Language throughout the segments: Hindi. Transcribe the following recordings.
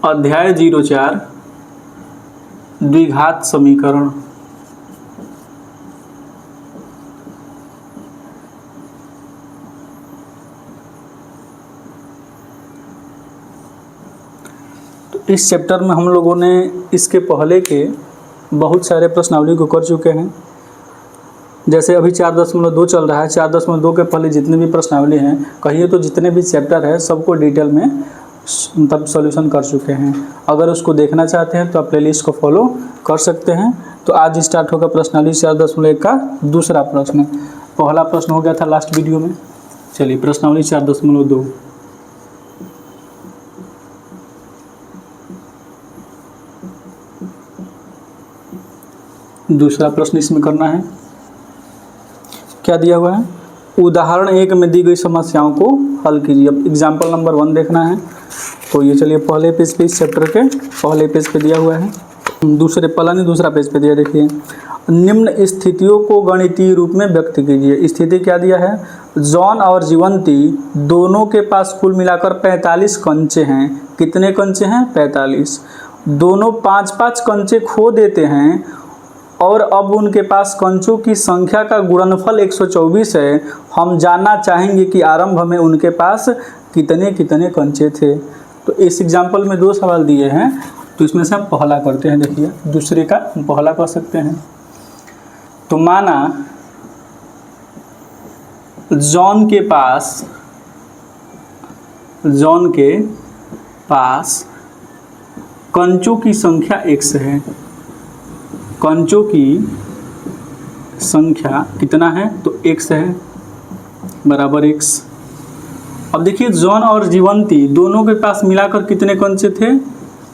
अध्याय 04 द्विघात समीकरण। तो इस चैप्टर में हम लोगों ने इसके पहले के बहुत सारे प्रश्नावली को कर चुके हैं। जैसे अभी 4.2 चल रहा है, 4.2 के पहले जितने भी प्रश्नावली हैं, कहिए तो जितने भी चैप्टर है सबको डिटेल में मतलब सॉल्यूशन कर चुके हैं। अगर उसको देखना चाहते हैं तो आप प्लेलिस्ट को फॉलो कर सकते हैं। तो आज स्टार्ट होगा प्रश्नावली 4.1 का दूसरा प्रश्न। पहला प्रश्न हो गया था लास्ट वीडियो में। चलिए प्रश्नावली 4.2। दूसरा प्रश्न इसमें करना है। क्या दिया हुआ है? उदाहरण 1 में दी गई समस्याओं को हल कीजिए। अब एग्जाम्पल नंबर 1 देखना है। तो ये चलिए पहले पेज पे, इस चैप्टर के पहले पेज पे दिया हुआ है। दूसरा पेज पे दिया, देखिए। निम्न स्थितियों को गणितीय रूप में व्यक्त कीजिए। स्थिति क्या दिया है? जॉन और जीवंती दोनों के पास कुल मिलाकर 45 कंचे हैं। कितने कंचे हैं? 45। दोनों 5-5 कंचे खो देते हैं और अब उनके पास कंचों की संख्या का गुणनफल 124 है। हम जानना चाहेंगे कि आरंभ में उनके पास कितने कितने कंचे थे। तो इस एग्जाम्पल में 2 सवाल दिए हैं, तो इसमें से हम पहला करते हैं। देखिए दूसरे का हम पहला कर सकते हैं। तो माना जॉन के पास कंचों की संख्या x है। कंचों की संख्या कितना है? तो x है, बराबर x। अब देखिए जॉन और जीवंती दोनों के पास मिलाकर कितने कंचे थे?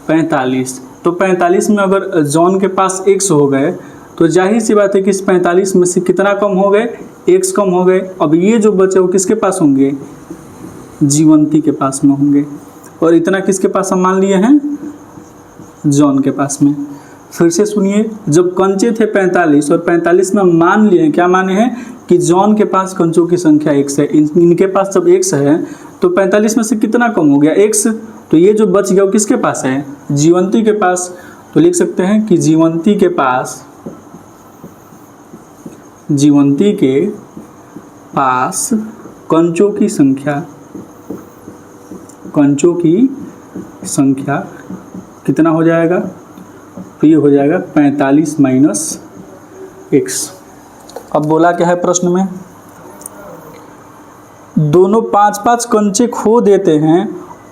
45। तो 45 में अगर जॉन के पास x हो गए तो जाहिर सी बात है कि इस 45 में से कितना कम हो गए? x कम हो गए। अब ये जो बचे वो किसके पास होंगे? जीवंती के पास में होंगे। और इतना किसके पास हम मान लिए हैं? जॉन के पास में। फिर से सुनिए, जब कंचे थे 45 और 45 में मान लिए हैं, क्या माने हैं कि जॉन के पास कंचों की संख्या x है। इनके पास जब x है तो 45 में से कितना कम हो गया? x। तो ये जो बच गया वो किसके पास है? जीवंती के पास। तो लिख सकते हैं कि जीवंती के पास कंचों की संख्या कितना हो जाएगा? तो ये हो जाएगा 45 माइनस x। अब बोला क्या है प्रश्न में? दोनों 5-5 कंचे खो देते हैं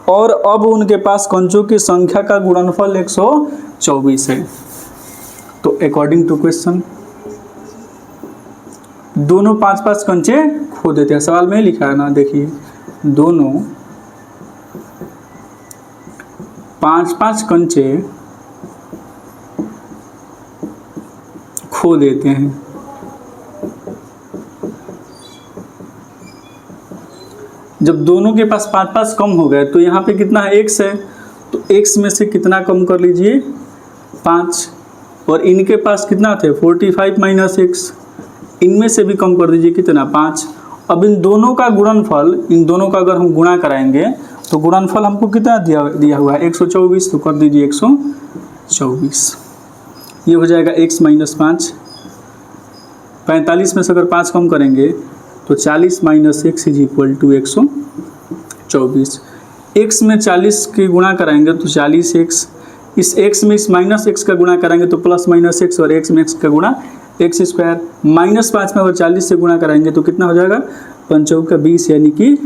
और अब उनके पास कंचों की संख्या का गुणनफल 124 है। तो अकॉर्डिंग टू क्वेश्चन दोनों 5-5 कंचे खो देते हैं। सवाल में लिखा है ना, देखिए दोनों 5-5 कंचे खो देते हैं। जब दोनों के पास 5-5 कम हो गए तो यहाँ पे कितना है? x है। तो x में से कितना कम कर लीजिए? 5। और इनके पास कितना थे? 45 माइनस x। इनमें से भी कम कर दीजिए, कितना? 5। अब इन दोनों का गुणनफल, इन दोनों का अगर हम गुणा कराएंगे तो गुणनफल हमको कितना दिया हुआ है? 124। तो कर दीजिए 124। ये हो जाएगा x माइनस 5। 45 में से अगर 5 कम करेंगे तो 40 minus x is equal to 124। x में 40 के गुणा कराएंगे तो 40x। इस x में इस माइनस x का गुणा कराएंगे तो प्लस माइनस x, और x में x का गुणा x स्क्वायर। माइनस 5 में अगर 40 से गुणा कराएंगे तो कितना हो जाएगा? 5 का 20 यानी कि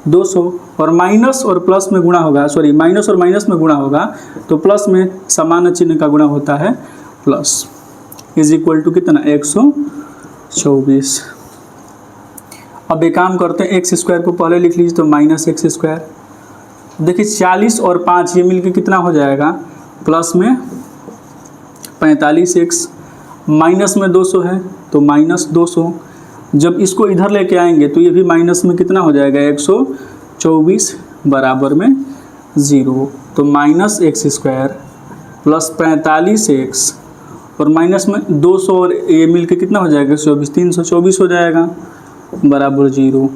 200। और माइनस और प्लस में गुणा होगा, सॉरी माइनस और माइनस में गुणा होगा तो प्लस में समान चिन्ह का गुणा होता है प्लस, इज इक्वल टू कितना? 124। अब एक काम करते हैं, एक्स स्क्वायर को पहले लिख लीजिए तो माइनस एक्स स्क्वायर। देखिए 40 और 5 ये मिलके कितना हो जाएगा? प्लस में 45x, माइनस में 200 है तो माइनस 200। जब इसको इधर लेके आएंगे तो ये भी माइनस में कितना हो जाएगा? 124 बराबर में 0। तो minus x square plus 45x और माइनस में 200 और ये मिलके कितना हो जाएगा? 324 हो जाएगा बराबर 0।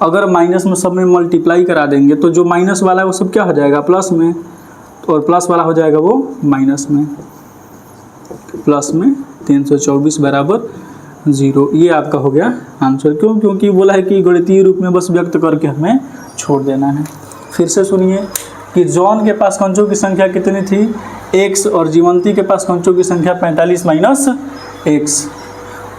अगर माइनस में सब में मल्टीप्लाई करा देंगे तो जो माइनस वाला है वो सब क्या हो जाएगा? प्लस में। और प्लस वाला हो जाएगा वो माइनस में, प्लस में 324 बराबर 0। ये आपका हो गया आंसर। क्यों? क्योंकि बोला है कि गणितीय रूप में बस व्यक्त करके हमें छोड़ देना है। फिर से सुनिए कि जॉन के पास कंचों की संख्या कितनी थी? x, और जीवंती के पास कंचों की संख्या 45 माइनस x।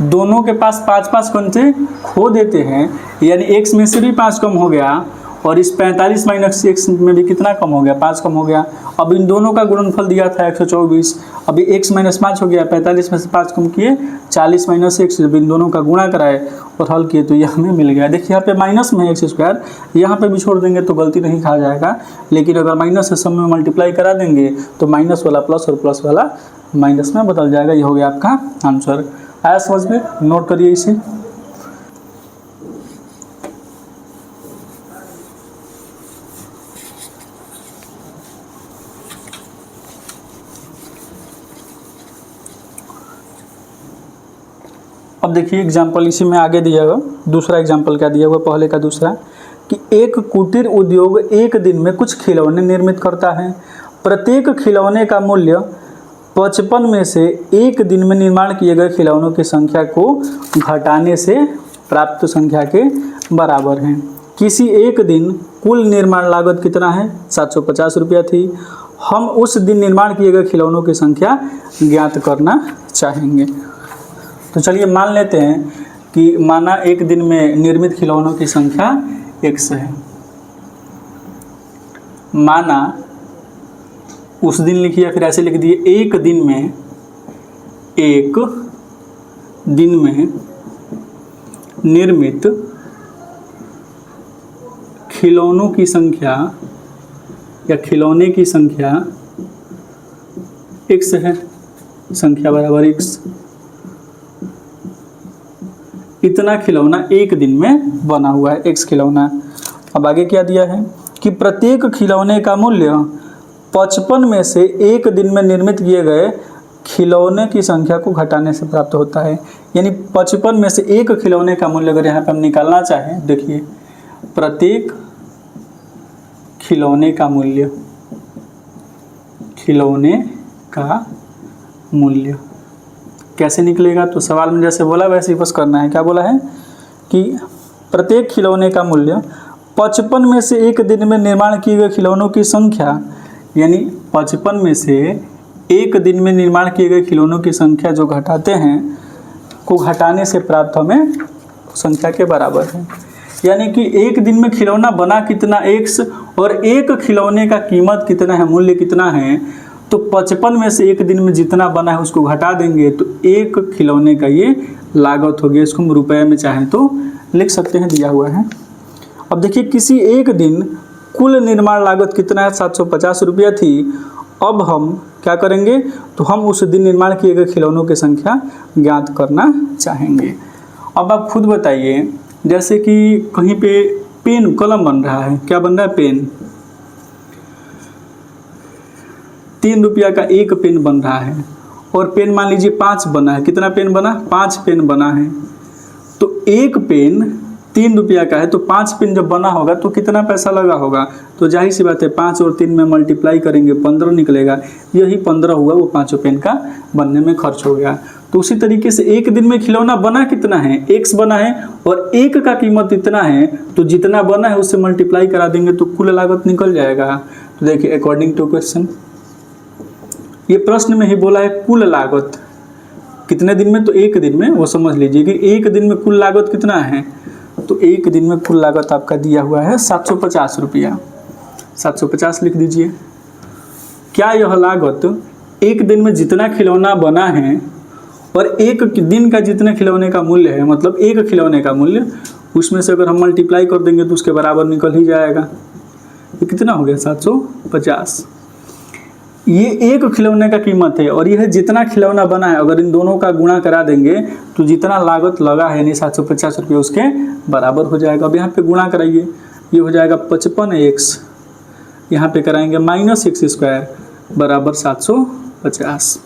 दोनों के पास 5-5 कंचे खो देते हैं, यानी x में से भी 5 कम हो गया, और इस 45 माइनस x में भी कितना कम हो गया? 5 कम हो गया। अब इन दोनों का गुणनफल दिया था 124, अभी x माइनस 5 हो गया, 45 में से 5 कम किए 40 माइनस x, जब इन दोनों का गुणा कराए और हल किए तो यह हमें मिल गया। देखिए यहाँ पे माइनस में है x स्क्वायर, यहाँ पे भी छोड़ देंगे तो गलती नहीं खा जाएगा, लेकिन अगर माइनस से सब में मल्टीप्लाई करा देंगे तो माइनस वाला प्लस और प्लस वाला माइनस में बदल जाएगा। ये हो गया आपका आंसर। आया समझ में? नोट करिए इसे। अब देखिए एग्जाम्पल इसी में आगे दिया हुआ, दूसरा एग्जाम्पल क्या दिया हुआ पहले का दूसरा, कि एक कुटीर उद्योग एक दिन में कुछ खिलौने निर्मित करता है। प्रत्येक खिलौने का मूल्य 55 में से एक दिन में निर्माण किए गए खिलौनों की संख्या को घटाने से प्राप्त संख्या के बराबर है। किसी एक दिन कुल निर्माण लागत कितना है? 750 रुपया थी। हम उस दिन निर्माण किए गए खिलौनों की संख्या ज्ञात करना चाहेंगे। तो चलिए मान लेते हैं कि माना एक दिन में निर्मित खिलौनों की संख्या x है। माना उस दिन लिखिए, फिर ऐसे लिख दिए, एक दिन में निर्मित खिलौनों की संख्या या खिलौने की संख्या x है, संख्या बराबर x। इतना खिलौना एक दिन में बना हुआ है, x खिलौना। अब आगे क्या दिया है कि प्रत्येक खिलौने का मूल्य 55 में से एक दिन में निर्मित किए गए खिलौने की संख्या को घटाने से प्राप्त होता है। यानी 55 में से एक खिलौने का मूल्य अगर यहाँ पे हम निकालना चाहें, देखिए प्रत्येक खिलौने का मूल्य कैसे निकलेगा? तो सवाल में जैसे बोला वैसे ही बस करना है। क्या बोला है कि प्रत्येक खिलौने का मूल्य 55 में से एक दिन में निर्माण किए गए खिलौनों की संख्या, यानी 55 में से एक दिन में निर्माण किए गए खिलौनों की संख्या जो घटाते हैं को घटाने से प्राप्त हमें संख्या के बराबर है। यानी कि एक दिन में खिलौना बना कितना x, और एक खिलौने का कीमत कितना है, मूल्य कितना है, तो 55 में से एक दिन में जितना बना है उसको घटा देंगे तो एक खिलौने का ये लागत हो गया। इसको हम रुपए में चाहें तो लिख सकते हैं, दिया हुआ है। अब देखिए किसी एक दिन कुल निर्माण लागत कितना है? 750 रुपया थी। अब हम क्या करेंगे? तो हम उस दिन निर्माण किए गए खिलौनों की संख्या ज्ञात करना चाहेंगे। अब आप खुद बताइए, जैसे कि कहीं पे पेन कलम बन रहा है, क्या बन रहा है? पेन। 3 रुपया का एक पेन बन रहा है, और पेन मान लीजिए 5 बना है। कितना पेन बना? 5 पेन बना है। तो एक पेन 3 रुपया का है, तो 5 पेन जब बना होगा तो कितना पैसा लगा होगा? तो जाहिर सी बात है 5 और 3 में मल्टीप्लाई करेंगे 15 निकलेगा। यही 15 हुआ वो 5 पेन का बनने में खर्च हो गया। तो उसी तरीके से एक दिन में खिलौना बना कितना है? x बना है, और एक का कीमत इतना है, तो जितना बना है उससे मल्टीप्लाई करा देंगे तो कुल लागत निकल जाएगा। तो देखिए अकॉर्डिंग टू क्वेश्चन, ये प्रश्न में ही बोला है कुल लागत कितने दिन में, तो एक दिन में। वो समझ लीजिए कि एक दिन में कुल लागत कितना है, तो एक दिन में कुल लागत आपका दिया हुआ है 750 रुपया। 750 लिख दीजिए। क्या यह लागत एक दिन में जितना खिलौना बना है और एक दिन का जितने खिलौने का मूल्य है, मतलब एक खिलौने का मूल्य, उसमें से अगर हम मल्टीप्लाई कर देंगे तो उसके बराबर निकल ही जाएगा। ये कितना हो गया? 750। ये एक खिलौने का कीमत है, और यह जितना खिलौना बना है अगर इन दोनों का गुणा करा देंगे तो जितना लागत लगा है यानी 750 रुपये उसके बराबर हो जाएगा। अब यहाँ पे गुणा कराइए, ये हो जाएगा 55x, यहाँ पे कराएंगे माइनस x स्क्वायर बराबर 750।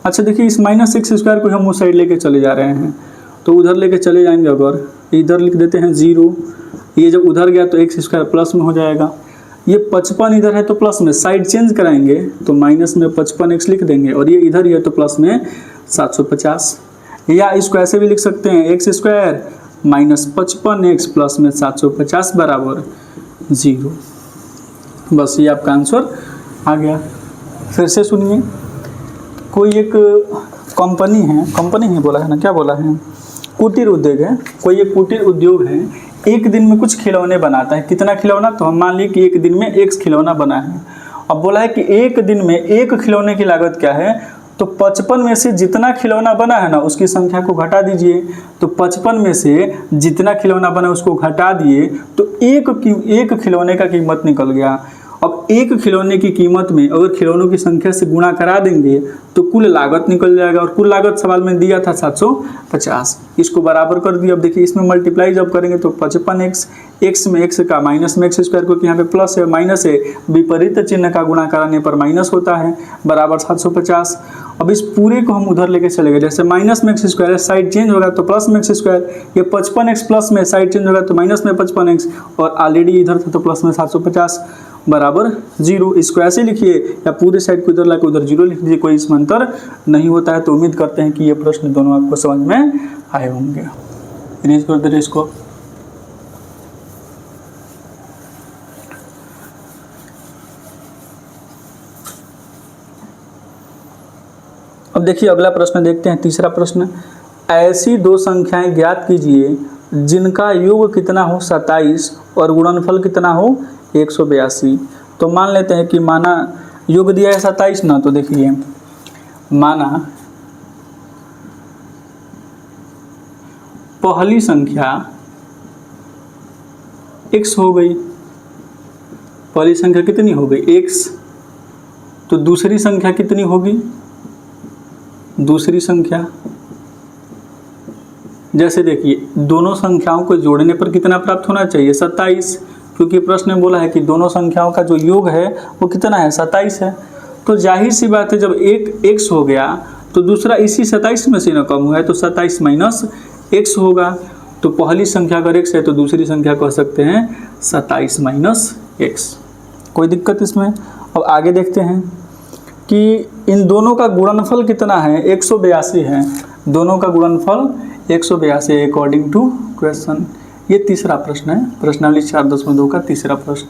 अच्छा देखिए इस माइनस x स्क्वायर को हम उस साइड लेके चले जा रहे हैं, तो उधर लेके चले जाएंगे, अगर इधर लिख देते हैं 0, ये जब उधर गया तो x स्क्वायर प्लस में हो जाएगा। ये 55 इधर है तो प्लस में साइड चेंज कराएंगे तो माइनस में 55x लिख देंगे, और ये इधर ही है तो प्लस में 750, या इसको ऐसे भी लिख सकते हैं x square minus 55x plus में 750 बराबर 0। बस ये आपका आंसर आ गया। फिर से सुनिए, कोई एक कंपनी है बोला है ना, क्या बोला है, कुटीर उद्योग है, कोई एक कुटीर उद्योग है, एक दिन में कुछ खिलौने बनाता है। कितना खिलौना, तो हम मान लीजिए कि एक दिन में एक खिलौना बना है। अब बोला है कि एक दिन में एक खिलौने की लागत क्या है, तो 55 में से जितना खिलौना बना है ना उसकी संख्या को घटा दीजिए। तो 55 में से जितना खिलौना बना उसको घटा दिए तो एक खिलौने का कीमत निकल गया। अब एक खिलौने की कीमत में अगर खिलौनों की संख्या से गुणा करा देंगे तो कुल लागत निकल जाएगा, और कुल लागत सवाल में दिया था 750। इसको बराबर कर दिया। अब देखिए इसमें मल्टीप्लाई जब करेंगे तो 55x, x में x का माइनस में x स्क्वायर, क्योंकि यहाँ पे प्लस है माइनस है, विपरीत चिन्ह का गुणा कराने पर माइनस होता है, बराबर 750। अब इस पूरे को हम उधर लेके चले गए, जैसे माइनस में एक्स स्क्वायर है, साइड चेंज होगा तो प्लस में एक्स स्क्वायर, ये 55x प्लस में साइड चेंज होगा तो माइनस में 55x, और ऑलरेडी इधर था तो प्लस में 750 बराबर 0। इसको ऐसे लिखिए या पूरे साइड को इधर लाकर उधर 0 लिख दीजिए, कोई इसमें अंतर नहीं होता है। तो उम्मीद करते हैं कि ये प्रश्न दोनों आपको समझ में आए होंगे। इरेज कर दे रहे इसको। अब देखिए अगला प्रश्न देखते हैं, तीसरा प्रश्न। ऐसी दो संख्याएं ज्ञात कीजिए जिनका योग कितना हो 27 और गुणनफल कितना हो 182। तो मान लेते हैं कि माना योग दिया है 27 ना, तो देखिए माना पहली संख्या x हो गई, पहली संख्या कितनी हो गई x, तो दूसरी संख्या कितनी होगी, दूसरी संख्या, जैसे देखिए दोनों संख्याओं को जोड़ने पर कितना प्राप्त होना चाहिए 27, क्योंकि प्रश्न में बोला है कि दोनों संख्याओं का जो योग है वो कितना है 27 है। तो जाहिर सी बात है जब एक x हो गया तो दूसरा इसी 27 में से ना कम हुआ है तो 27 माइनस x होगा। तो पहली संख्या अगर x है तो दूसरी संख्या कह सकते हैं 27 माइनस x। कोई दिक्कत इसमें। अब आगे देखते हैं कि इन दोनों का गुणनफल कितना है 182 है, दोनों का गुणनफल 182 है अकॉर्डिंग टू क्वेश्चन। ये तीसरा प्रश्न है, प्रश्नावली 4.2 का तीसरा प्रश्न।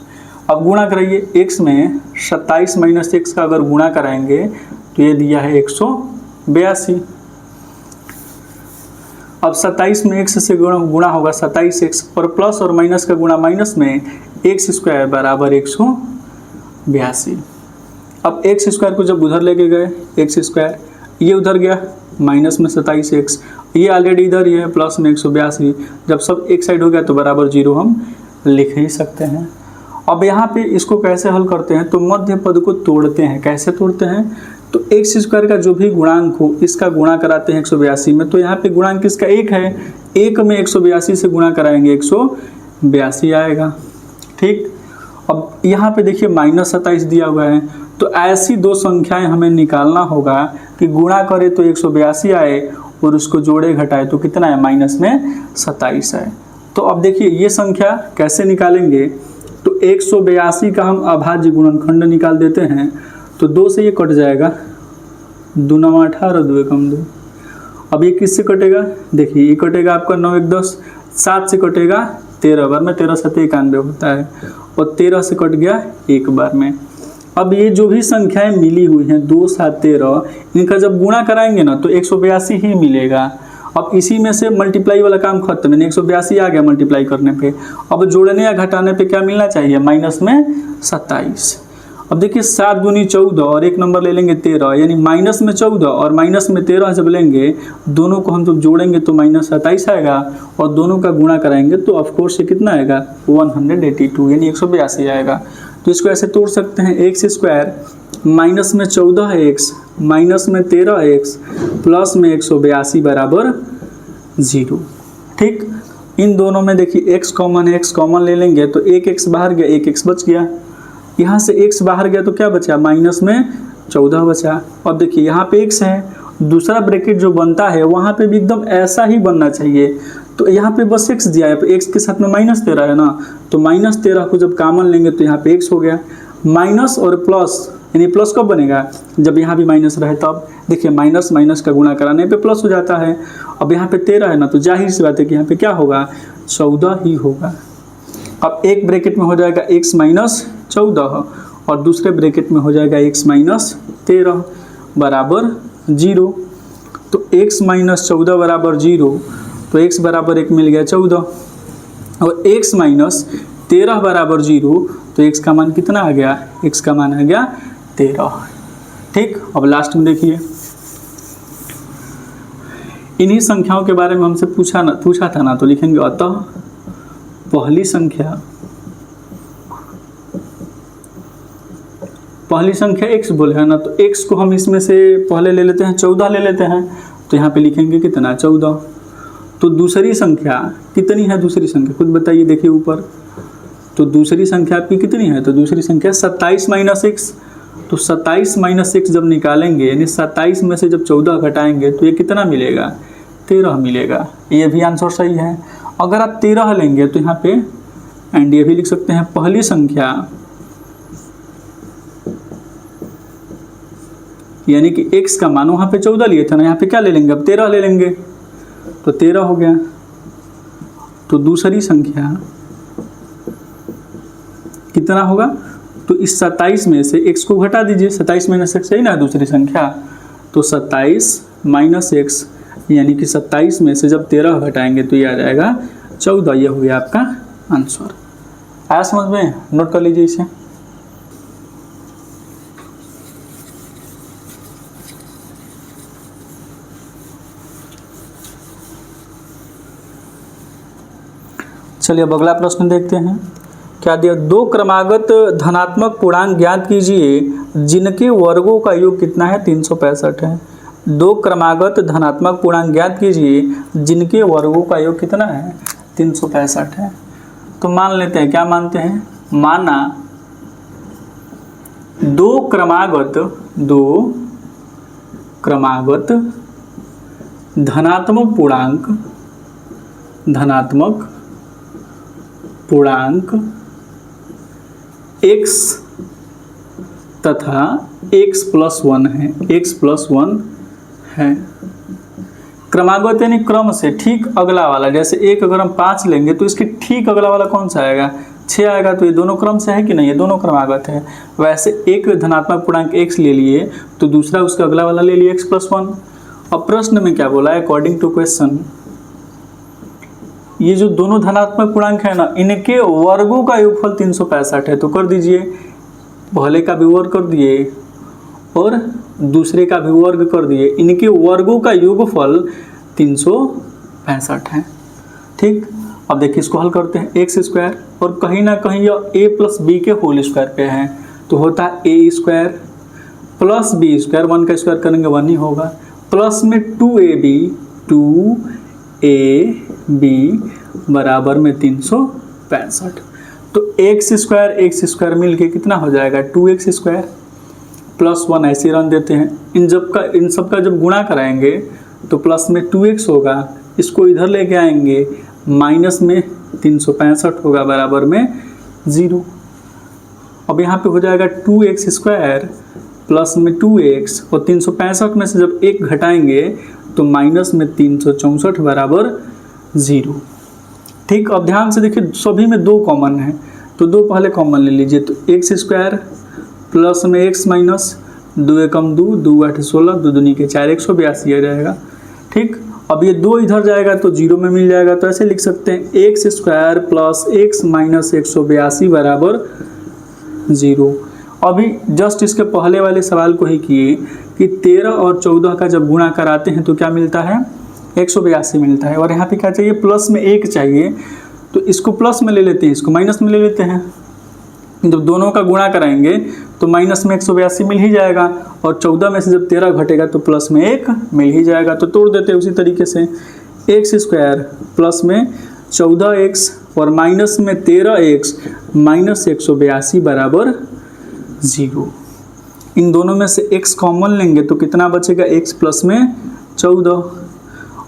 अब गुणा कराइए, x में 27 माइनस x का अगर गुणा कराएंगे तो ये दिया है 182। अब 27 में x से गुणा होगा 27x, और प्लस और माइनस का गुणा माइनस में x स्क्वायर बराबर 182। अब x स्क्वायर को जब उधर लेके गए x स्क्वायर, ये उधर गया माइनस में 27x, ये ऑलरेडी इधर ही है प्लस में 182। जब सब एक साइड हो गया तो बराबर 0 हम लिख ही सकते हैं। अब यहाँ पे इसको कैसे हल करते हैं, तो मध्य पद को तोड़ते हैं। कैसे तोड़ते हैं, तो x स्क्वायर का जो भी गुणांक हो इसका गुणा कराते हैं 182 में। तो यहाँ पे गुणांक इसका 1 है, 1 में 182 से गुणा कराएंगे 182 आएगा। ठीक। अब यहाँ पे देखिए माइनस 27 दिया हुआ है, तो ऐसी दो संख्याएं हमें निकालना होगा कि गुणा करे तो 182 आए और उसको जोड़े घटाए तो कितना है माइनस में 27 है। तो अब देखिए ये संख्या कैसे निकालेंगे, तो 182 का हम अभाज्य गुणनखंड निकाल देते हैं। तो 2 से ये कट जाएगा, 2 9 18, 2 1 2। अब ये किससे कटेगा, देखिए ये कटेगा आपका 9 1 10, 7 से कटेगा 13 बार में, 13 से 91 होता है, और 13 से कट गया एक बार में। अब ये जो भी संख्याएं मिली हुई हैं 2 7 13, इनका जब गुणा कराएंगे ना तो 182 ही मिलेगा। अब इसी में से मल्टीप्लाई वाला काम खत्म है, 182 आ गया मल्टीप्लाई करने पे। अब जोड़ने या घटाने पे क्या मिलना चाहिए, माइनस में 27। अब देखिए 7 दूनी 14 और एक नंबर ले लेंगे 13, यानी माइनस में 14 और माइनस में 13 जब लेंगे, दोनों को हम जब जोड़ेंगे तो माइनस 27 आएगा, और दोनों का गुणा कराएंगे तो ऑफकोर्स ये कितना आएगा 182, यानी 182 आएगा। तो इसको ऐसे तोड़ सकते हैं, एक्स स्क्वायर माइनस में 14 है x, माइनस में 13 है x, प्लस में 182 बराबर 0। ठीक। इन दोनों में देखिए x कॉमन है, x कॉमन ले लेंगे तो एक x बाहर गया, एक x बच गया। यहाँ से x बाहर गया तो क्या बचा, माइनस में 14 बचा। अब देखिए यहाँ पे x है, दूसरा ब्रैकेट जो बनता है वहाँ पे भी एकदम ऐसा ही बनना चाहिए। तो यहाँ पे बस x दिया है, x के साथ में -13 है ना, तो -13 को जब कॉमन लेंगे तो यहाँ पे x हो गया। माइनस और प्लस, यानी प्लस कब बनेगा, जब यहाँ भी माइनस रहे तब। देखिए माइनस माइनस का गुणा कराने पे प्लस हो जाता है। अब यहाँ पे 13 है ना, तो जाहिर सी बात है कि यहाँ पे क्या होगा, 14 ही होगा। अब एक ब्रैकेट में हो जाएगा x माइनस 14 और दूसरे ब्रैकेट में हो जाएगा x माइनस 13 बराबर 0। तो x माइनस 14 बराबर 0, तो x बराबर 1 मिल गया 14 और x माइनस 13 बराबर 0, तो x का मान कितना आ गया, x का मान आ गया 13। ठीक, अब लास्ट में देखिए, इन्हीं संख्याओं के बारे में हमसे पूछा था ना, तो लिखेंगे अतः पहली संख्या x बोले है ना, तो x को हम इसमें से पहले ले लेते हैं, 14 ले लेते हैं, तो यहाँ पे लिखेंगे कितना 14। तो दूसरी संख्या कितनी है, दूसरी संख्या खुद बताइए, देखिए ऊपर, तो दूसरी संख्या आपकी कितनी है, तो दूसरी संख्या 27 माइनस x। तो 27 माइनस x जब निकालेंगे, यानी 27 में से जब 14 घटाएंगे तो ये कितना मिलेगा, 13 मिलेगा। ये भी आंसर सही है। अगर आप 13 लेंगे तो यहाँ पे एंड ये भी लिख सकते हैं, पहली संख्या यानी कि x का मान वहाँ पे 14 लिए थे ना, यहाँ पे क्या ले लेंगे, अब 13 ले लेंगे, तो 13 हो गया। तो दूसरी संख्या कितना होगा, तो इस 27 में से x को घटा दीजिए, 27 माइनस x सही ना दूसरी संख्या, तो 27 माइनस x यानी कि 27 में से जब 13 घटाएंगे तो ये आ जाएगा 14। ये हो गया आपका आंसर। आया समझ में, नोट कर लीजिए इसे। चलिए अब अगला प्रश्न देखते हैं, क्या दिया, दो क्रमागत धनात्मक पूर्णांक ज्ञात कीजिए जिनके वर्गों का योग कितना है, 365 है। दो क्रमागत धनात्मक पूर्णांक ज्ञात कीजिए जिनके वर्गों का योग कितना है, 365 है। तो मान लेते हैं, क्या मानते हैं, माना दो क्रमागत धनात्मक पूर्णांक x तथा x प्लस 1 है, x प्लस 1 है। क्रमागत यानी क्रम से ठीक अगला वाला, जैसे एक अगर हम 5 लेंगे तो इसके ठीक अगला वाला कौन सा आएगा, 6 आएगा, तो ये दोनों क्रम से है कि नहीं, ये दोनों क्रमागत है। वैसे एक धनात्मक पूर्णांक x ले लिए तो दूसरा उसका अगला वाला ले लिए x प्लस 1। अब प्रश्न में क्या बोला है, अकॉर्डिंग टू क्वेश्चन, ये जो दोनों धनात्मक पूर्णांक है ना, इनके वर्गों का योगफल 365 है। तो कर दीजिए, पहले का भी वर्ग कर दिए और दूसरे का भी वर्ग कर दिए, इनके वर्गों का योगफल 365 है। ठीक, अब देखिए इसको हल करते हैं, एक्स स्क्वायर और कहीं ना कहीं यह a प्लस बी के होल स्क्वायर पे है, तो होता है a square plus B square, 1 का स्क्वायर करेंगे 1 ही होगा, प्लस में 2ab बराबर में 365। तो एक्स स्क्वायर मिल के कितना हो जाएगा, 2x स्क्वायर प्लस 1, ऐसे रन देते हैं। इन सब का जब गुणा कराएंगे तो प्लस में 2x होगा, इसको इधर लेके आएंगे, माइनस में 365 होगा बराबर में 0। अब यहाँ पे हो जाएगा 2x स्क्वायर प्लस में 2x और 365 में से जब 1 घटाएंगे तो माइनस में 364 बराबर 0। ठीक, अब ध्यान से देखिए सभी में 2 कॉमन है, तो 2 पहले कॉमन ले लीजिए, तो एक्स स्क्वायर प्लस में x माइनस 2 एकम 2, 2 8 16, 2 दूनी के 4, 182 आ जाएगा। ठीक, अब ये 2 इधर जाएगा तो 0 में मिल जाएगा, तो ऐसे लिख सकते हैं x square plus x minus 182 बराबर 0। अभी जस्ट इसके पहले वाले सवाल को ही किए कि 13 और 14 का जब गुणा कराते हैं तो क्या मिलता है, 182 मिलता है, और यहाँ पे क्या चाहिए, प्लस में 1 चाहिए, तो इसको प्लस में ले लेते हैं, इसको माइनस में ले लेते हैं। जब दोनों का गुणा कराएंगे तो माइनस में 182 मिल ही जाएगा, और 14 में से जब 13 घटेगा तो प्लस में 1 मिल ही जाएगा। तो तोड़ देते हैं उसी तरीके से, एक्स स्क्वायर प्लस में 14x और माइनस में 13x माइनस 182 बराबर 0। इन दोनों में से x कॉमन लेंगे तो कितना बचेगा, x प्लस में 14।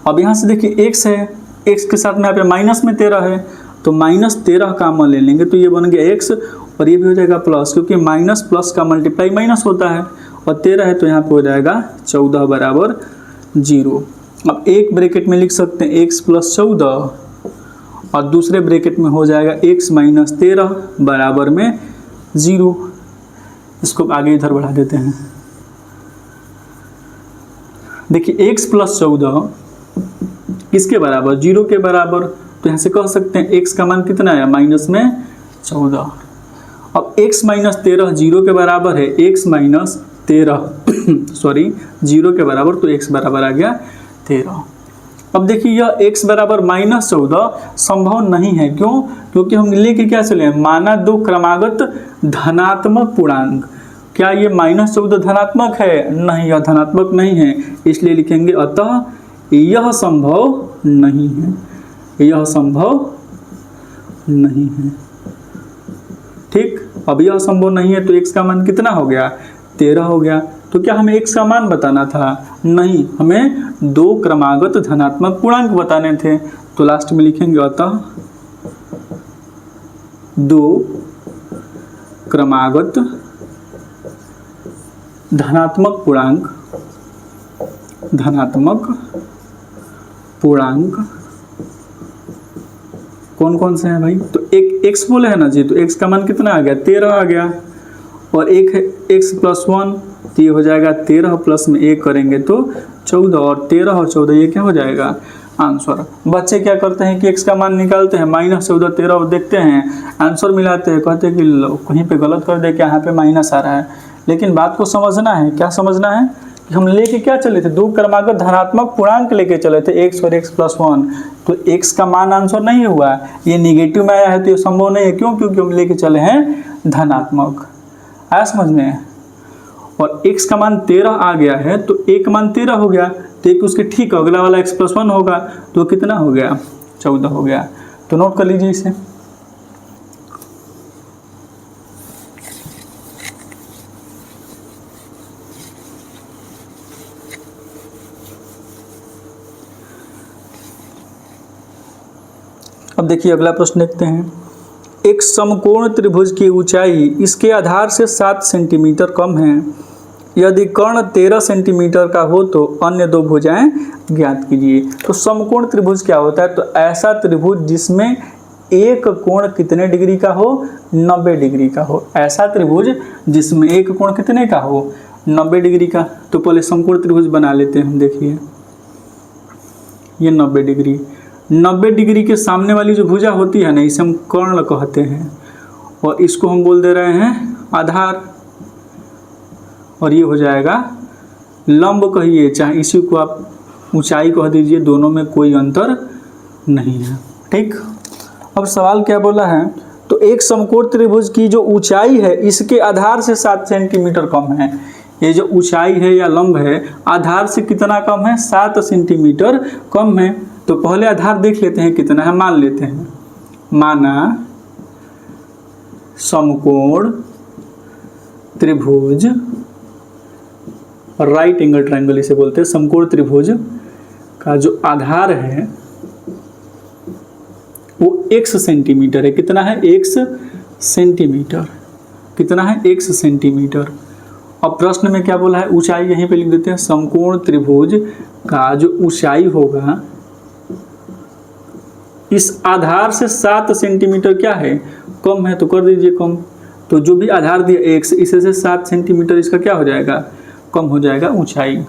अब यहाँ से देखिए x है x के साथ में यहाँ पे माइनस में 13 है, तो -13 कॉमन ले लेंगे तो ये बन गया x, और ये भी हो जाएगा प्लस, क्योंकि माइनस प्लस का मल्टीप्लाई माइनस होता है, और 13 है तो यहाँ पे हो जाएगा 14 बराबर 0। अब एक ब्रैकेट में लिख सकते हैं x + 14, और दूसरे ब्रैकेट में हो जाएगा x - 13 बराबर में 0। इसको आगे इधर बढ़ा देते हैं। देखिए x + 14 किसके बराबर, 0 के बराबर, तो यहाँ से कह सकते हैं x का मान कितना है, -14। अब x - 13 0 के बराबर है, x - 13 सॉरी 0 के बराबर, तो x बराबर आ गया 13। अब देखिए यह x बराबर -14 संभव नहीं है, क्यों? क्योंकि हम लेके क्या चले हैं, माना दो क्रमागत धनात्मक पूर्णांक। क्या ये -14 धनात्मक है? नहीं, यह धनात्मक नहीं है, इसलिए लिखेंगे अतः यह संभव नहीं है, यह संभव नहीं है। ठीक, अब यह संभव नहीं है तो x का मान कितना हो गया, 13 हो गया। तो क्या हमें x का मान बताना था? नहीं, हमें दो क्रमागत धनात्मक पूर्णांक बताने थे। तो लास्ट में लिखेंगे अतः दो क्रमागत धनात्मक पूर्णांक कौन कौन से हैं भाई? तो एक x बोले है ना जी, तो x का मान कितना आ गया, 13 आ गया, और एक है x + 1, तो ये हो जाएगा 13 प्लस में 1 करेंगे तो 14, और 13 और 14 ये क्या हो जाएगा, आंसर। बच्चे क्या करते हैं कि x का मान निकालते हैं, -14 13 और देखते हैं, आंसर मिलाते हैं, कहते हैं कि कहीं पे गलत कर दे, क्या यहाँ पे माइनस आ रहा है। लेकिन बात को समझना है, क्या समझना है कि हम लेके क्या चले थे, दो क्रमागत धनात्मक पूर्णांक लेके चले थे, x और x + 1, तो x का मान आंसर नहीं हुआ, ये निगेटिव में आया है, तो ये संभव नहीं है। क्यों? क्योंकि हम लेके चले हैं धनात्मक। आया समझ में? और x का मान 13 आ गया है, तो एक मान 13 हो गया, तो एक उसके ठीक अगला वाला x + 1 होगा, तो कितना हो गया, 14 हो गया। तो नोट कर लीजिए इसे। अब देखिए अगला प्रश्न देखते हैं। एक समकोण त्रिभुज की ऊंचाई इसके आधार से 7 सेंटीमीटर कम है। यदि कर्ण 13 सेंटीमीटर का हो तो अन्य दो भुजाएं ज्ञात कीजिए। तो समकोण त्रिभुज क्या होता है? तो ऐसा त्रिभुज जिसमें एक कोण कितने डिग्री का हो, 90 डिग्री का हो। ऐसा त्रिभुज जिसमें एक कोण कितने का हो, 90 डिग्री का। तो पहले समकोण त्रिभुज बना लेते हैं हम। देखिए ये 90 डिग्री, 90 डिग्री के सामने वाली जो भुजा होती है ना, इसे हम कर्ण कहते हैं, और इसको हम बोल दे रहे हैं आधार, और ये हो जाएगा लंब कहिए, चाहे इसी को आप ऊंचाई कह दीजिए, दोनों में कोई अंतर नहीं है। ठीक, अब सवाल क्या बोला है? तो एक समकोण त्रिभुज की जो ऊंचाई है इसके आधार से 7 सेंटीमीटर कम है। ये जो ऊंचाई है या लंब है, आधार से कितना कम है, 7 सेंटीमीटर कम है। तो पहले आधार देख लेते हैं कितना है, मान लेते हैं। माना समकोण त्रिभुज, राइट एंगल ट्रायंगल इसे बोलते हैं, समकोण त्रिभुज का जो आधार है वो x सेंटीमीटर है। कितना है? x centimetre. कितना है? x centimetre. अब प्रश्न में क्या बोला है? ऊंचाई यहीं पे लिख देते हैं। समकोण त्रिभुज का जो ऊंचाई होगा इस आधार से 7 सेंटीमीटर क्या है, कम है, तो कर दीजिए कम। तो जो भी आधार दिया x, इसे से 7 सेंटीमीटर इसका क्या हो जाएगा, कम हो जाएगा ऊंचाई।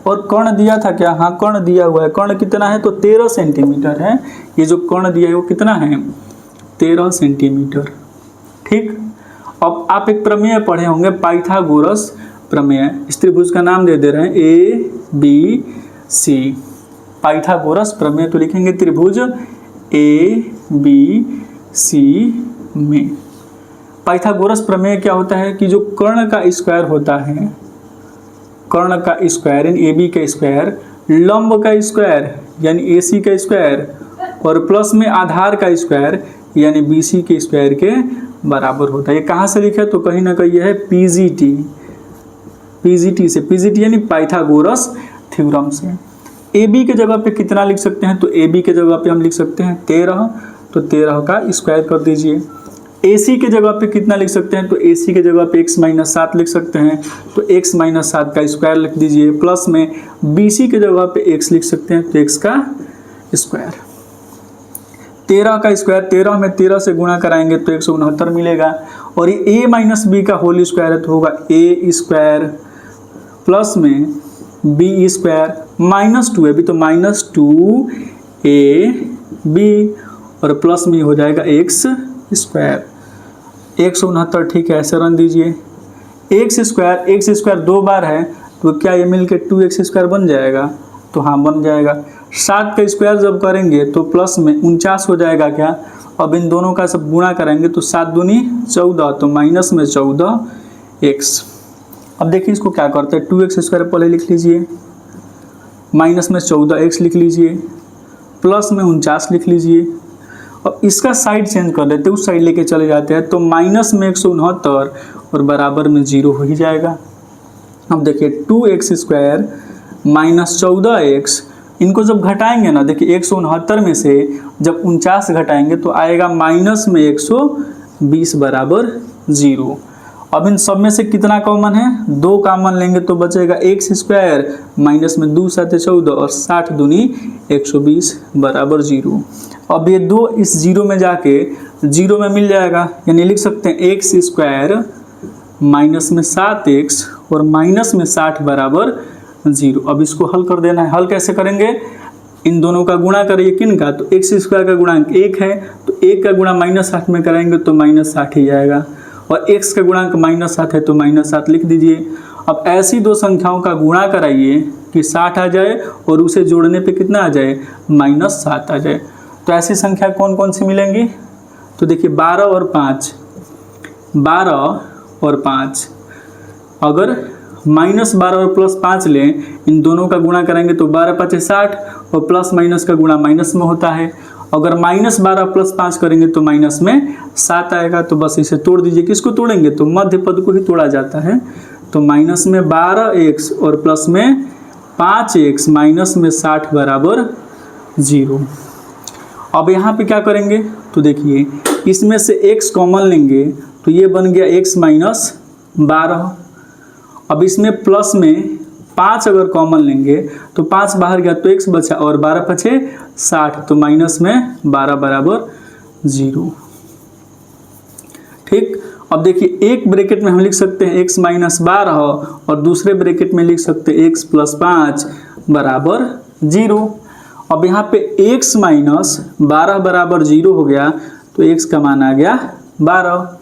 और कर्ण दिया था क्या? हाँ, कर्ण दिया हुआ है। कर्ण कितना है? तो 13 सेंटीमीटर है। ये जो कर्ण दिया है वो कितना है, 13 सेंटीमीटर। ठीक, अब आप एक प्रमेय पढ़े होंगे, पाइथागोरस प्रमेय। इस त्रिभुज का नाम दे रहे हैं ABC। पाइथागोरस प्रमेय तो लिखेंगे त्रिभुज ABC में। पाइथागोरस प्रमेय क्या होता है कि जो कर्ण का स्क्वायर होता है, कर्ण का स्क्वायर यानी AB का स्क्वायर, लंब का स्क्वायर यानी AC का स्क्वायर, और प्लस में आधार का स्क्वायर यानी BC के स्क्वायर के बराबर होता है। ये कहाँ से लिखा? तो कहीं ना कहीं है PGT से, PGT यानी पाइथागोरस थ्योरम से। ए बी के जगह पे कितना लिख सकते हैं, तो ए बी के जगह पे हम लिख सकते हैं 13, तो 13 का स्क्वायर कर दीजिए। ए सी के जगह पे कितना लिख सकते हैं, तो ए सी के जगह पे x माइनस 7 लिख सकते हैं, तो x माइनस 7 का स्क्वायर लिख दीजिए। प्लस में बी सी के जगह पे x लिख सकते हैं, तो x का स्क्वायर। 13 का स्क्वायर, 13 में 13 से गुणा कराएंगे तो 169 मिलेगा। और ये a माइनस बी का होल स्क्वायर है तो होगा a स्क्वायर प्लस में b स्क्वायर माइनस 2 है, अभी तो माइनस 2ab और प्लस में हो जाएगा x स्क्वायर। 169 ठीक है, ऐसे रन दीजिए। x स्क्वायर 2 बार है तो क्या ये मिलके 2x स्क्वायर बन जाएगा, तो हाँ बन जाएगा। 7 का स्क्वायर जब करेंगे तो प्लस में 49 हो जाएगा क्या, अब इन दोनों का सब गुणा करेंगे तो 7 दूनी 14, तो माइनस में 14x। अब देखिए इसको क्या करते हैं, 2x स्क्वायर पहले लिख लीजिए, माइनस में 14x लिख लीजिए, प्लस में 49 लिख लीजिए। अब इसका साइड चेंज कर देते हैं, उस साइड लेके चले जाते हैं, तो माइनस में 169 और बराबर में 0 हो ही जाएगा। अब देखिए 2x स्क्वायर माइनस 14x, इनको जब घटाएंगे ना, देखिए 169 में से जब 49 घटाएंगे तो आएगा माइनस में 120 बराबर 0। अब इन सब में से कितना कॉमन है, 2 कॉमन लेंगे तो बचेगा x स्क्वायर माइनस में 2 7 14 और 60 दूनी 120 बराबर 0। अब ये 2 इस 0 में जाके 0 में मिल जाएगा, यानी लिख सकते हैं x स्क्वायर माइनस में 7x और माइनस में 60 बराबर 0। अब इसको हल कर देना है। हल कैसे करेंगे, इन दोनों का गुणा करिए, किन का, तो x स्क्वायर का गुणांक 1 है तो 1 का गुणा माइनस 60 में करेंगे तो माइनस 60 ही आएगा, और x का गुणांक माइनस 7 है तो माइनस 7 लिख दीजिए। अब ऐसी दो संख्याओं का गुणा कराइए कि 60 आ जाए और उसे जोड़ने पे कितना आ जाए, माइनस 7 आ जाए। तो ऐसी संख्या कौन कौन सी मिलेंगी, तो देखिए 12 और 5, 12 और 5, अगर माइनस 12 और प्लस 5 लें, इन दोनों का गुणा करेंगे तो 12 5 60 और प्लस माइनस का गुणा माइनस में होता है। अगर माइनस 12 प्लस 5 करेंगे तो माइनस में 7 आएगा, तो बस इसे तोड़ दीजिए। किसको तोड़ेंगे, तो मध्य पद को ही तोड़ा जाता है। तो माइनस में 12x और प्लस में 5x माइनस में 60 बराबर 0। अब यहाँ पे क्या करेंगे, तो देखिए इसमें से x कॉमन लेंगे तो ये बन गया x माइनस 12। अब इसमें प्लस में 5 अगर कॉमन लेंगे तो 5 बाहर गया तो x बचा और 12 पचे 60, तो माइनस में 12 बराबर 0। ठीक, अब देखिए एक ब्रैकेट में हम लिख सकते हैं x माइनस 12 और दूसरे ब्रैकेट में लिख सकते हैं x प्लस 5 बराबर 0। अब यहाँ पे x माइनस 12 बराबर 0 हो गया तो x का मान आ गया 12,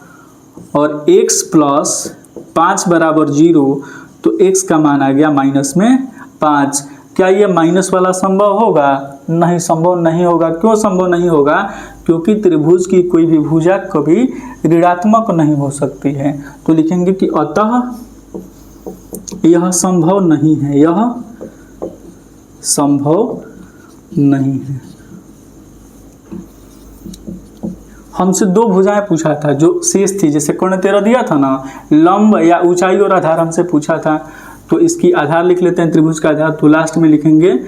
और x प्लस 5 बराबर 0 तो x का मान आ गया माइनस में 5। क्या ये माइनस वाला संभव होगा, नहीं संभव नहीं होगा। क्यों संभव नहीं होगा, क्योंकि त्रिभुज की कोई भी भुजा कभी ऋणात्मक नहीं हो सकती है। तो लिखेंगे कि अतः यह संभव नहीं है, यह संभव नहीं है। हमसे 2 भुजाएं पूछा था जो शेष थी, जैसे कर्ण 13 दिया था ना, लंब या ऊंचाई और आधार हमसे पूछा था, तो इसकी आधार लिख लेते हैं, त्रिभुज का आधार। तो लास्ट में लिखेंगे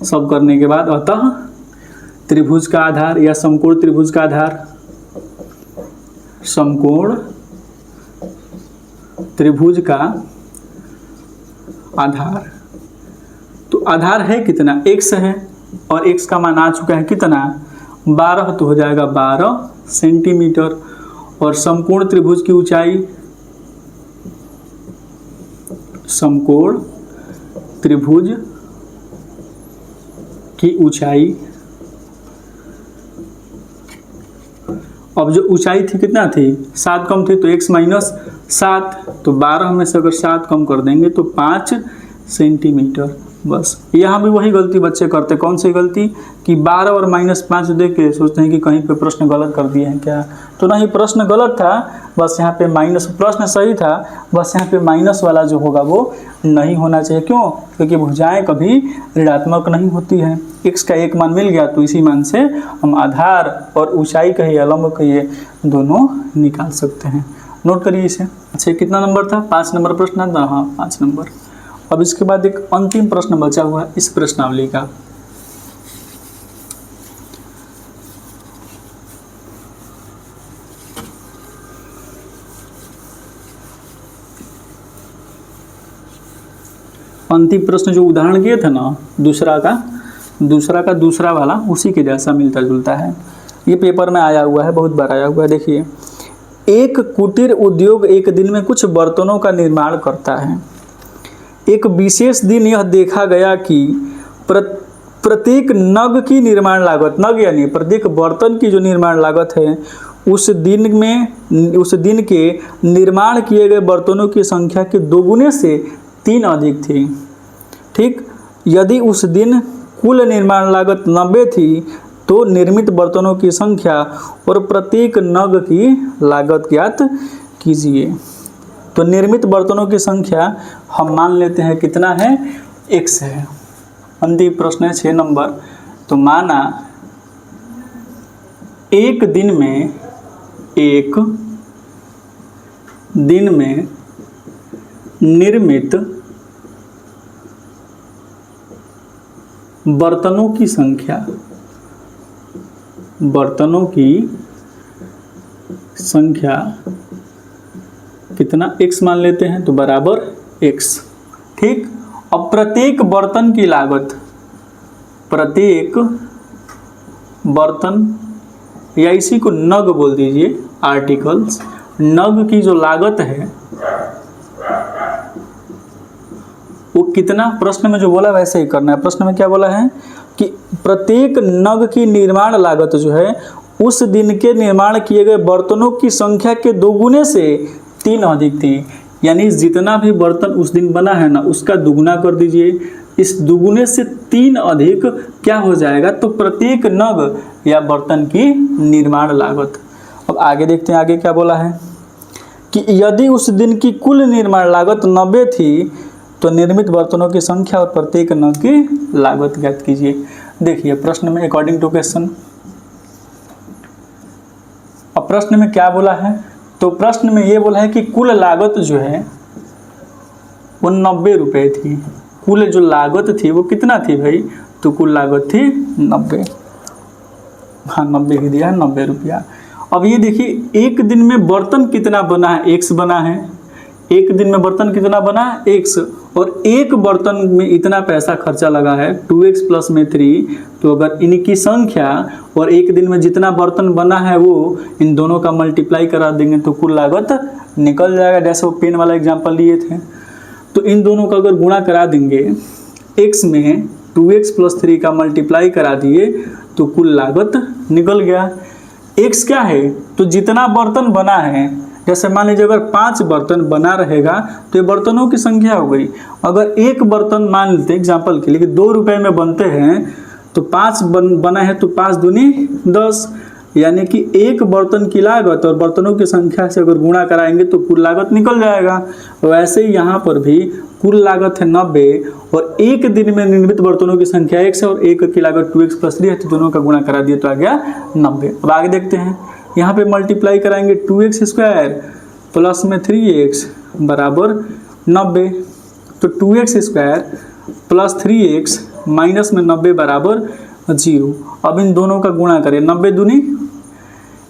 सब करने के बाद, अतः त्रिभुज का आधार या समकोण त्रिभुज का आधार, समकोण त्रिभुज का आधार। तो आधार है कितना, x है, और x का मान आ चुका है कितना, 12, तो हो जाएगा 12 सेंटीमीटर। और समकोण त्रिभुज की ऊंचाई, समकोण त्रिभुज की ऊंचाई, अब जो ऊंचाई थी कितना थी, 7 कम थी तो x माइनस 7, तो 12 में से अगर 7 कम कर देंगे तो 5 सेंटीमीटर। बस यहाँ भी वही गलती बच्चे करते, कौन सी गलती, कि 12 और माइनस 5 देख के सोचते हैं कि कहीं पे प्रश्न गलत कर दिए हैं क्या। तो नहीं, प्रश्न गलत था, बस यहाँ पे माइनस, प्रश्न सही था, बस यहाँ पे माइनस वाला जो होगा वो नहीं होना चाहिए। क्यों, क्योंकि भुजाएं कभी ऋणात्मक नहीं होती हैं। x का एक मान मिल गया तो इसी मान से हम आधार और ऊंचाई कहिए, लंब कहिए, दोनों निकाल सकते हैं। नोट करिए इसे। अच्छा कितना नंबर था, 5 नंबर प्रश्न था, हाँ 5 नंबर। अब इसके बाद एक अंतिम प्रश्न बचा हुआ है इस प्रश्नावली का। अंतिम प्रश्न जो उदाहरण किए थे ना, दूसरा का दूसरा वाला उसी के जैसा मिलता जुलता है। ये पेपर में आया हुआ है, बहुत बार आया हुआ है। देखिए, एक कुटीर उद्योग एक दिन में कुछ बर्तनों का निर्माण करता है। एक विशेष दिन यह देखा गया कि प्रत्येक नग की निर्माण लागत, नग यानी प्रत्येक बर्तन की जो निर्माण लागत है, उस दिन के निर्माण किए गए बर्तनों की संख्या के दोगुने से 3 अधिक थी। ठीक, यदि उस दिन कुल निर्माण लागत 90 थी तो निर्मित बर्तनों की संख्या और प्रत्येक नग की लागत ज्ञात कीजिए। तो निर्मित बर्तनों की संख्या हम मान लेते हैं कितना है, x है। अंतिम प्रश्न है 6 नंबर। तो माना एक दिन में निर्मित बर्तनों की संख्या कितना, x मान लेते हैं, तो बराबर x। ठीक, अब प्रत्येक बर्तन की लागत, प्रत्येक बर्तन या इसी को नग बोल दीजिए, आर्टिकल्स, नग की जो लागत है वो कितना, प्रश्न में जो बोला वैसे ही करना है। प्रश्न में क्या बोला है कि प्रत्येक नग की निर्माण लागत जो है उस दिन के निर्माण किए गए बर्तनों की संख्या के दोगुने से 3 अधिक थी। यानी जितना भी बर्तन उस दिन बना है ना, उसका दुगुना कर दीजिए। इस दुगुने से 3 अधिक क्या हो जाएगा, तो प्रत्येक नग या बर्तन की निर्माण लागत। अब आगे देखते हैं, आगे क्या बोला है कि यदि उस दिन की कुल निर्माण लागत 90 थी तो निर्मित बर्तनों की संख्या और प्रत्येक नग की लागत ज्ञात कीजिए। देखिए प्रश्न में अकॉर्डिंग टू क्वेश्चन, अब प्रश्न में क्या बोला है, तो प्रश्न में ये बोला है कि कुल लागत जो है वो 90 रुपये थी। कुल जो लागत थी वो कितना थी भाई, तो कुल लागत थी 90। हाँ 90 की दिया है, 90 रुपया। अब ये देखिए एक दिन में बर्तन कितना बना है, x बना है। एक दिन में बर्तन कितना बना है, x, और एक बर्तन में इतना पैसा खर्चा लगा है 2x प्लस में 3। तो अगर इनकी संख्या और एक दिन में जितना बर्तन बना है वो इन दोनों का मल्टीप्लाई करा देंगे तो कुल लागत निकल जाएगा। जैसे वो पेन वाला एग्जांपल लिए थे, तो इन दोनों का अगर गुणा करा देंगे, x में 2x प्लस 3 का मल्टीप्लाई करा दिए तो कुल लागत निकल गया। x क्या है, तो जितना बर्तन बना है, जैसे मान लीजिए अगर 5 बर्तन बना रहेगा तो ये बर्तनों की संख्या हो गई। अगर एक बर्तन मान लेते हैं एग्जाम्पल के लिए कि 2 रुपये में बनते हैं, तो 5 बना है तो 5 दूनी 10, यानी कि एक बर्तन की लागत और बर्तनों की संख्या से अगर गुणा कराएंगे तो कुल लागत निकल जाएगा। वैसे ही यहाँ पर भी कुल लागत है 90 और एक दिन में निर्मित बर्तनों की संख्या 1 है और एक की लागत 2x प्लस 3 है, तो दोनों का गुणा करा दिए तो आ गया 90। अब आगे देखते हैं, यहाँ पे मल्टीप्लाई कराएंगे 2x स्क्वायर प्लस में 3x बराबर 90। तो 2x square plus 3x minus में 90 बराबर 0। अब इन दोनों का गुणा करें, 90 दूनी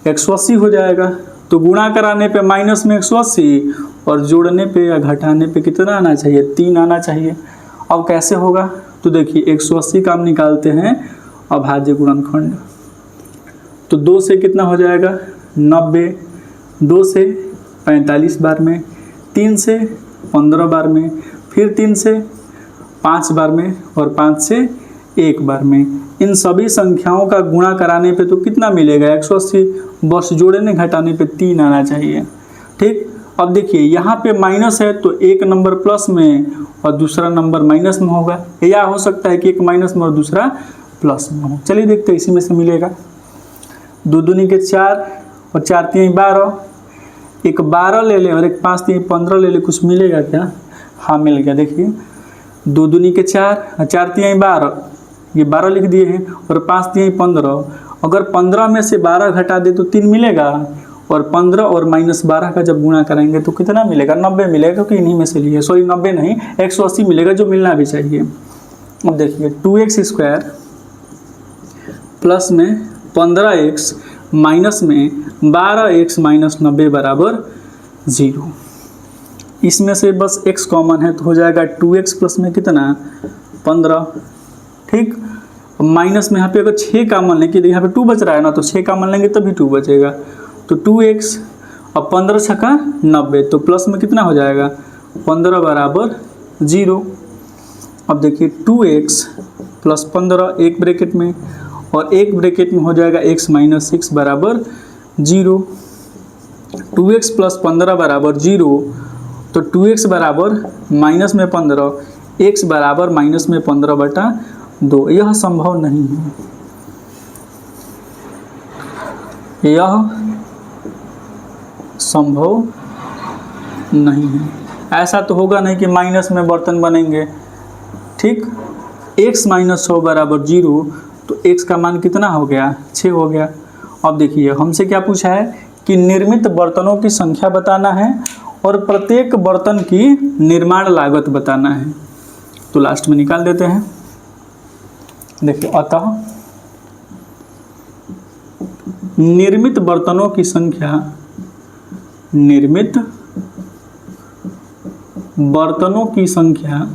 180 हो जाएगा। तो गुणा कराने पे माइनस में 180 और जोड़ने पे या घटाने पे कितना आना चाहिए, 3 आना चाहिए। अब कैसे होगा, तो देखिए 180 का हम निकालते हैं अभाज्य गुणनखंड। तो 2 से कितना हो जाएगा 90, 2 से 45 बार में, 3 से 15 बार में, फिर 3 से 5 बार में और 5 से 1 बार में। इन सभी संख्याओं का गुणा कराने पे तो कितना मिलेगा 180, बस जोड़ने घटाने पे 3 आना चाहिए। ठीक, अब देखिए यहाँ पे माइनस है तो एक नंबर प्लस में और दूसरा नंबर माइनस में होगा, या हो सकता है कि एक माइनस में और दूसरा प्लस में हो। चलिए देखते हैं इसी में से मिलेगा। 2 दूनी के 4 और 4 3 12, एक 12 ले लें और एक 5 3 15 ले लें, कुछ मिलेगा क्या, हाँ मिल गया। देखिए 2 दूनी के 4 और 4 3 12, ये 12 लिख दिए हैं और 5 3 15। अगर 15 में से 12 घटा दे तो 3 मिलेगा और 15 और -12 का जब गुणा करेंगे तो कितना मिलेगा, 90 मिलेगा, क्योंकि इन्हीं में से लिए, सॉरी 90 नहीं 180 मिलेगा, जो मिलना भी चाहिए। अब देखिए 2x² प्लस में 15x माइनस में 12x माइनस 90 बराबर 0। इसमें से बस x कॉमन है तो हो जाएगा 2x प्लस में कितना 15, ठीक। माइनस में यहाँ पे अगर 6 कॉमन लेंगे तो यहाँ पे 2 बच रहा है ना, तो 6 कॉमन लेंगे तभी 2 बचेगा, तो 2x और 15 छक्का 90, तो प्लस में कितना हो जाएगा 15 बराबर 0। अब देखिए 2x प्लस 15 एक ब्रैकेट में और एक ब्रैकेट में हो जाएगा x माइनस 6 बराबर 0। 2x प्लस 15 बराबर 0, तो 2x बराबर माइनस में 15, x बराबर माइनस में 15/2। यह संभव नहीं है, यह संभव नहीं है। ऐसा तो होगा नहीं कि माइनस में बर्तन बनेंगे, ठीक। x माइनस 100 बराबर 0, तो x का मान कितना हो गया 6 हो गया। अब देखिए हमसे क्या पूछा है कि निर्मित बर्तनों की संख्या बताना है और प्रत्येक बर्तन की निर्माण लागत बताना है, तो लास्ट में निकाल देते हैं। देखिए अतः निर्मित बर्तनों की संख्या, निर्मित बर्तनों की संख्या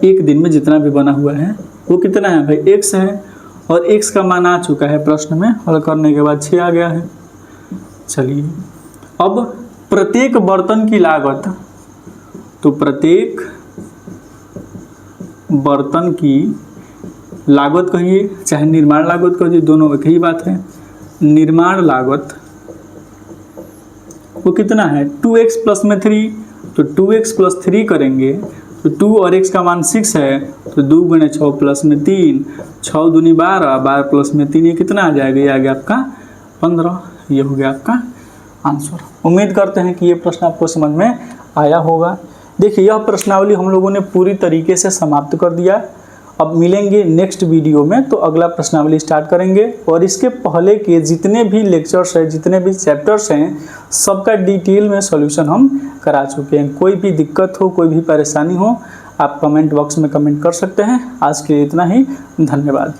एक दिन में जितना भी बना हुआ है वो कितना है भाई x है, और x का मान आ चुका है प्रश्न में, हल करने के बाद 6 आ गया है। चलिए अब प्रत्येक बर्तन की लागत, तो प्रत्येक बर्तन की लागत कहिए चाहे निर्माण लागत कहिए, दोनों एक ही बात है। निर्माण लागत वो कितना है 2x प्लस में 3, तो 2x प्लस 3 करेंगे तो 2 और x का मान 6 है, तो 2 गुणे 6 प्लस में 3, 6 दूनी 12, 12 प्लस में 3, ये कितना आ जाएगा, ये आ गया आपका 15। ये हो गया आपका आंसर। उम्मीद करते हैं कि ये प्रश्न आपको समझ में आया होगा। देखिए यह प्रश्नावली हम लोगों ने पूरी तरीके से समाप्त कर दिया। अब मिलेंगे नेक्स्ट वीडियो में, तो अगला प्रश्नावली स्टार्ट करेंगे, और इसके पहले के जितने भी लेक्चर्स हैं, जितने भी चैप्टर्स हैं, सबका डिटेल में सॉल्यूशन हम करा चुके हैं। कोई भी दिक्कत हो, कोई भी परेशानी हो, आप कमेंट बॉक्स में कमेंट कर सकते हैं। आज के लिए इतना ही, धन्यवाद।